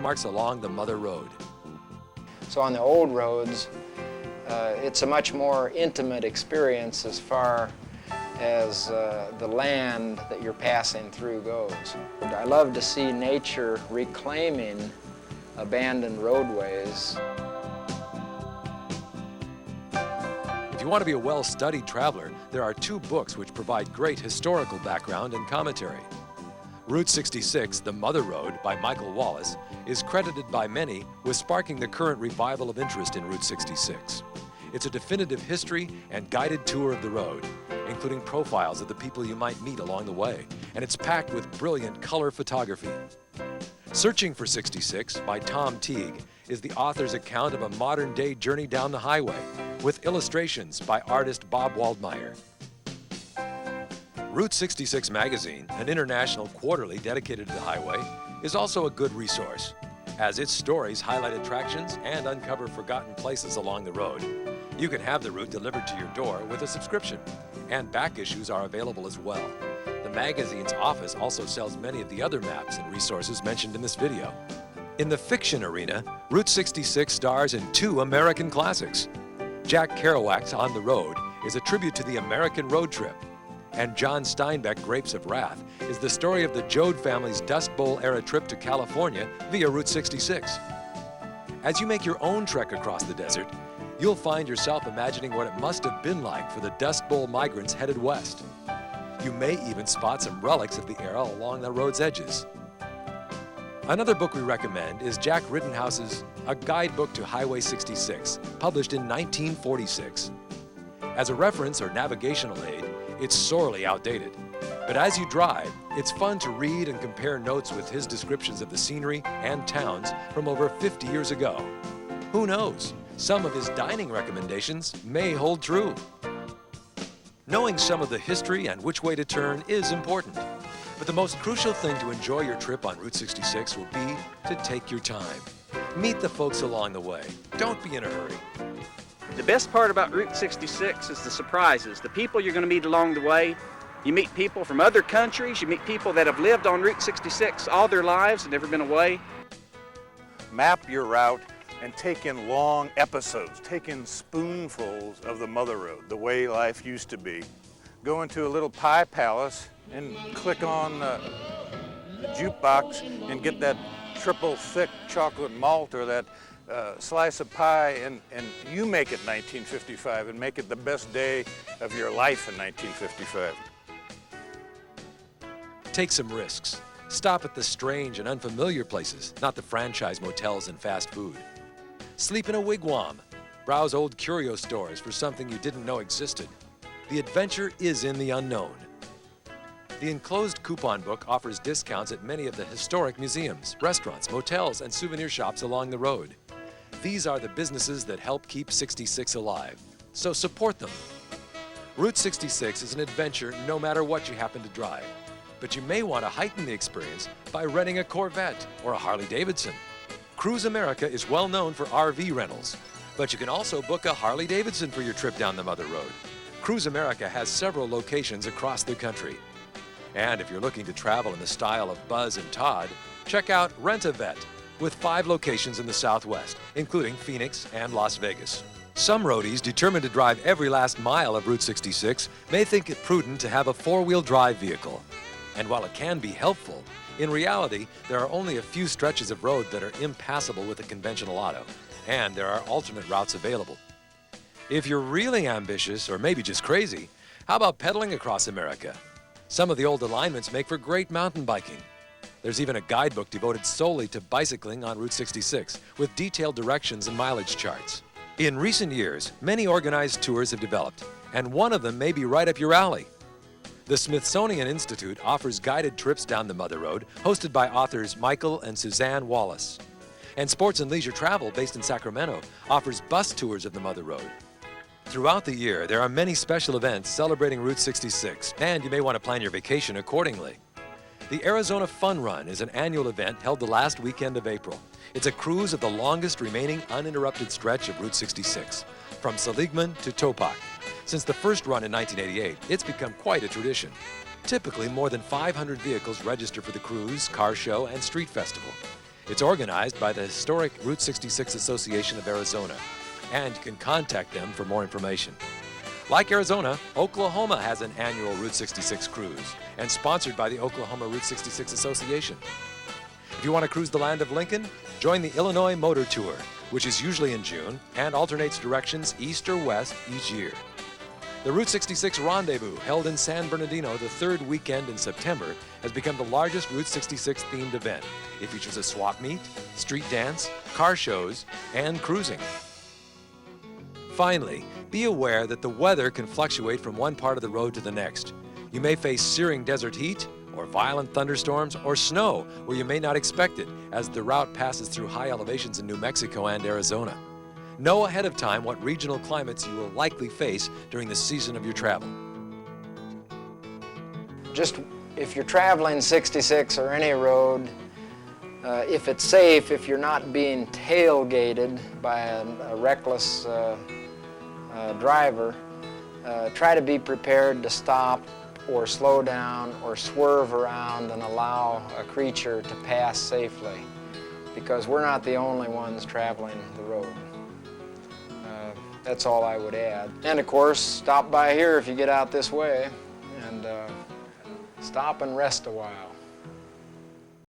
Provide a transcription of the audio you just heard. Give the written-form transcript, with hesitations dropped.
marks along the Mother Road. So on the old roads, it's a much more intimate experience as far as the land that you're passing through goes. I love to see nature reclaiming abandoned roadways. If you want to be a well-studied traveler, there are two books which provide great historical background and commentary. Route 66, The Mother Road by Michael Wallace, is credited by many with sparking the current revival of interest in Route 66. It's a definitive history and guided tour of the road, including profiles of the people you might meet along the way, and it's packed with brilliant color photography. Searching for 66 by Tom Teague is the author's account of a modern-day journey down the highway, with illustrations by artist Bob Waldmeyer. Route 66 magazine, an international quarterly dedicated to the highway, is also a good resource, as its stories highlight attractions and uncover forgotten places along the road. You can have the route delivered to your door with a subscription, and back issues are available as well. The magazine's office also sells many of the other maps and resources mentioned in this video. In the fiction arena, Route 66 stars in two American classics. Jack Kerouac's On the Road is a tribute to the American road trip, and John Steinbeck, Grapes of Wrath, is the story of the Joad family's Dust Bowl-era trip to California via Route 66. As you make your own trek across the desert, you'll find yourself imagining what it must have been like for the Dust Bowl migrants headed west. You may even spot some relics of the era along the road's edges. Another book we recommend is Jack Rittenhouse's A Guidebook to Highway 66, published in 1946. As a reference or navigational aid, it's sorely outdated. But as you drive, it's fun to read and compare notes with his descriptions of the scenery and towns from over 50 years ago. Who knows? Some of his dining recommendations may hold true. Knowing some of the history and which way to turn is important. But the most crucial thing to enjoy your trip on Route 66 will be to take your time. Meet the folks along the way. Don't be in a hurry. The best part about Route 66 is the surprises, the people you're going to meet along the way. You meet people from other countries, you meet people that have lived on Route 66 all their lives and never been away. Map your route and take in long episodes, take in spoonfuls of the Mother Road, the way life used to be. Go into a little pie palace and click on the jukebox and get that triple thick chocolate malt or that slice of pie, and you make it 1955 and make it the best day of your life in 1955. Take some risks. Stop at the strange and unfamiliar places, not the franchise motels and fast food. Sleep in a wigwam. Browse old curio stores for something you didn't know existed. The adventure is in the unknown. The enclosed coupon book offers discounts at many of the historic museums, restaurants, motels, and souvenir shops along the road. These are the businesses that help keep 66 alive, so support them. Route 66 is an adventure no matter what you happen to drive, but you may want to heighten the experience by renting a Corvette or a Harley-Davidson. Cruise America is well known for RV rentals, but you can also book a Harley-Davidson for your trip down the Mother Road. Cruise America has several locations across the country. And if you're looking to travel in the style of Buzz and Todd, check out Rent-A-Vet, with 5 locations in the Southwest, including Phoenix and Las Vegas. Some roadies determined to drive every last mile of Route 66 may think it prudent to have a 4-wheel drive vehicle. And while it can be helpful, in reality, there are only a few stretches of road that are impassable with a conventional auto, and there are alternate routes available. If you're really ambitious, or maybe just crazy, how about pedaling across America? Some of the old alignments make for great mountain biking. There's even a guidebook devoted solely to bicycling on Route 66, with detailed directions and mileage charts. In recent years, many organized tours have developed, and one of them may be right up your alley. The Smithsonian Institute offers guided trips down the Mother Road, hosted by authors Michael and Suzanne Wallace. And Sports and Leisure Travel, based in Sacramento, offers bus tours of the Mother Road. Throughout the year, there are many special events celebrating Route 66, and you may want to plan your vacation accordingly. The Arizona Fun Run is an annual event held the last weekend of April. It's a cruise of the longest remaining uninterrupted stretch of Route 66, from Seligman to Topak. Since the first run in 1988, it's become quite a tradition. Typically, more than 500 vehicles register for the cruise, car show, and street festival. It's organized by the historic Route 66 Association of Arizona, and you can contact them for more information. Like Arizona, Oklahoma has an annual Route 66 cruise, and sponsored by the Oklahoma Route 66 Association. If you want to cruise the land of Lincoln, join the Illinois Motor Tour, which is usually in June and alternates directions east or west each year. The Route 66 Rendezvous, held in San Bernardino the third weekend in September, has become the largest Route 66 themed event. It features a swap meet, street dance, car shows, and cruising. Finally, be aware that the weather can fluctuate from one part of the road to the next. You may face searing desert heat, or violent thunderstorms, or snow where you may not expect it, as the route passes through high elevations in New Mexico and Arizona. Know ahead of time what regional climates you will likely face during the season of your travel. Just if you're traveling 66 or any road, if it's safe, if you're not being tailgated by a reckless driver, try to be prepared to stop or slow down or swerve around and allow a creature to pass safely, because we're not the only ones traveling the road. That's all I would add. And of course, stop by here if you get out this way, and stop and rest a while.